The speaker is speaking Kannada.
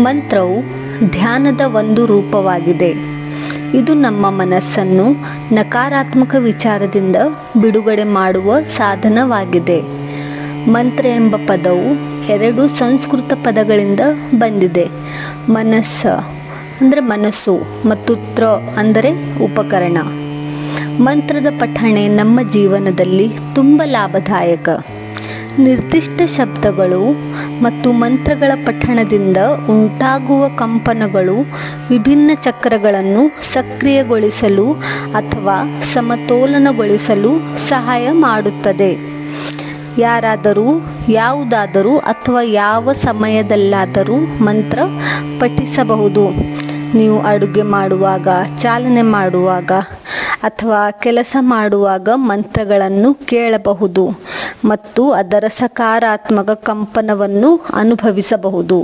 ಮಂತ್ರವು ಧ್ಯಾನದ ಒಂದು ರೂಪವಾಗಿದೆ. ಇದು ನಮ್ಮ ಮನಸ್ಸನ್ನು ನಕಾರಾತ್ಮಕ ವಿಚಾರದಿಂದ ಬಿಡುಗಡೆ ಮಾಡುವ ಸಾಧನವಾಗಿದೆ. ಮಂತ್ರ ಎಂಬ ಪದವು 2 ಸಂಸ್ಕೃತ ಪದಗಳಿಂದ ಬಂದಿದೆ. ಮನಸ್ಸು ಮತ್ತು ತ್ರ ಅಂದರೆ ಉಪಕರಣ. ಮಂತ್ರದ ಪಠಣೆ ನಮ್ಮ ಜೀವನದಲ್ಲಿ ತುಂಬ ಲಾಭದಾಯಕ. ನಿರ್ದಿಷ್ಟ ಶಬ್ದಗಳು ಮತ್ತು ಮಂತ್ರಗಳ ಪಠಣದಿಂದ ಉಂಟಾಗುವ ಕಂಪನಗಳು ವಿಭಿನ್ನ ಚಕ್ರಗಳನ್ನು ಸಕ್ರಿಯಗೊಳಿಸಲು ಅಥವಾ ಸಮತೋಲನಗೊಳಿಸಲು ಸಹಾಯ ಮಾಡುತ್ತದೆ. ಯಾರಾದರೂ ಯಾವುದಾದರೂ ಅಥವಾ ಯಾವ ಸಮಯದಲ್ಲಾದರೂ ಮಂತ್ರ ಪಠಿಸಬಹುದು. ನೀವು ಅಡುಗೆ ಮಾಡುವಾಗ, ಚಾಲನೆ ಮಾಡುವಾಗ ಅಥವಾ ಕೆಲಸ ಮಾಡುವಾಗ ಮಂತ್ರಗಳನ್ನು ಕೇಳಬಹುದು ಮತ್ತು ಅದರ ಸಕಾರಾತ್ಮಕ ಕಂಪನವನ್ನು ಅನುಭವಿಸಬಹುದು.